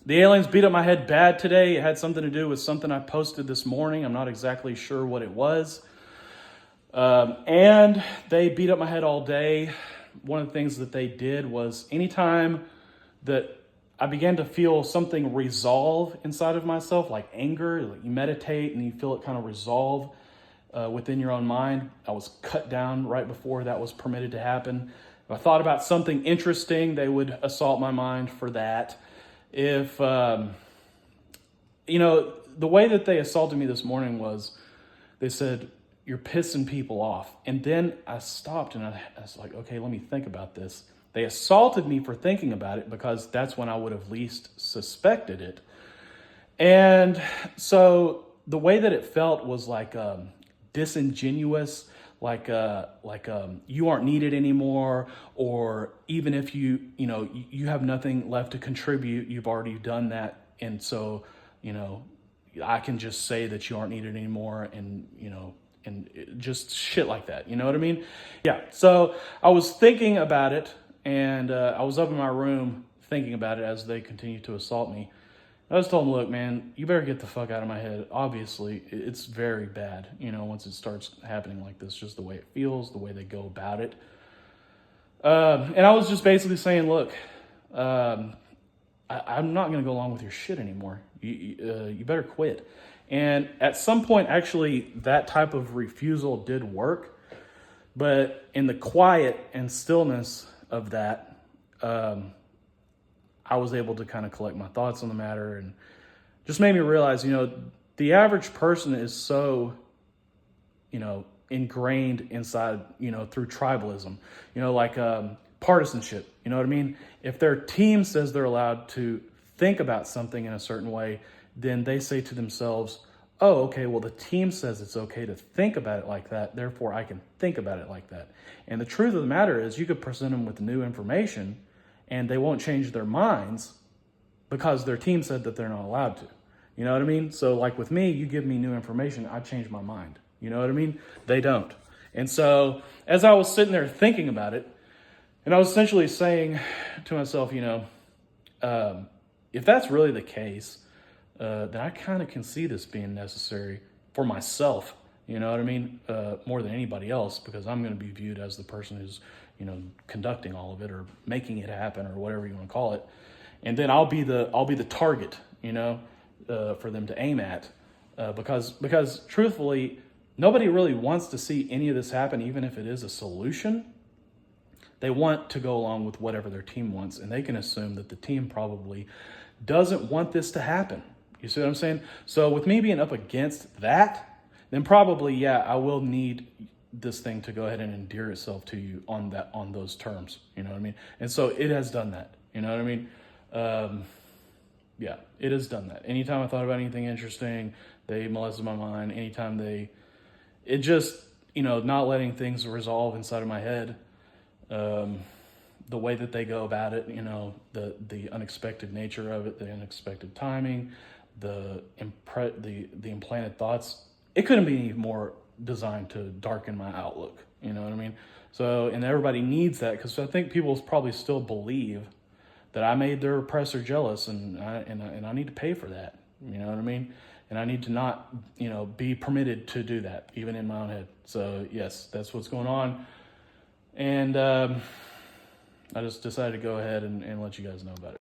The aliens beat up my head bad today. It had something to do with something I posted this morning. I'm not exactly sure what it was. And they beat up my head all day. One of the things that they did was anytime that I began to feel something resolve inside of myself, like anger, like you meditate and you feel it kind of resolve within your own mind. I was cut down right before that was permitted to happen. If I thought about something interesting, they would assault my mind for that. If, the way that they assaulted me this morning was they said, "You're pissing people off." And then I stopped and I was like, okay, let me think about this. They assaulted me for thinking about it because that's when I would have least suspected it. And so the way that it felt was like disingenuous, like you aren't needed anymore, or even if you have nothing left to contribute, you've already done that, and so I can just say that you aren't needed anymore, and just shit like that. You know what I mean? Yeah. So I was thinking about it, and I was up in my room thinking about it as they continued to assault me. I just told him, "Look, man, you better get the fuck out of my head. Obviously, it's very bad, once it starts happening like this, just the way it feels, the way they go about it." And I was just basically saying, "Look, I'm not going to go along with your shit anymore. You better quit." And at some point, actually, that type of refusal did work. But in the quiet and stillness of that, I was able to kind of collect my thoughts on the matter, and just made me realize, the average person is so, ingrained inside, through tribalism, like partisanship. You know what I mean? If their team says they're allowed to think about something in a certain way, then they say to themselves, "Oh, okay, well, the team says it's okay to think about it like that, therefore I can think about it like that." And the truth of the matter is, you could present them with new information and they won't change their minds because their team said that they're not allowed to. You know what I mean? So like with me, you give me new information, I change my mind. You know what I mean? They don't. And so as I was sitting there thinking about it, and I was essentially saying to myself, if that's really the case, then I kind of can see this being necessary for myself. You know what I mean? More than anybody else, because I'm going to be viewed as the person who's, conducting all of it or making it happen or whatever you want to call it. And then I'll be the target, for them to aim at, because truthfully, nobody really wants to see any of this happen, even if it is a solution. They want to go along with whatever their team wants, and they can assume that the team probably doesn't want this to happen. You see what I'm saying? So with me being up against that, then probably, yeah, I will need this thing to go ahead and endear itself to you on those terms. You know what I mean? And so it has done that. You know what I mean? Yeah, it has done that. Anytime I thought about anything interesting, they molested my mind. Anytime not letting things resolve inside of my head, the way that they go about it, the unexpected nature of it, the unexpected timing, the implanted thoughts, it couldn't be any more designed to darken my outlook. You know what I mean? So, and everybody needs that, because I think people probably still believe that I made their oppressor jealous, and I need to pay for that. You know what I mean? And I need to not, be permitted to do that, even in my own head. So yes, that's what's going on. And I just decided to go ahead and let you guys know about it.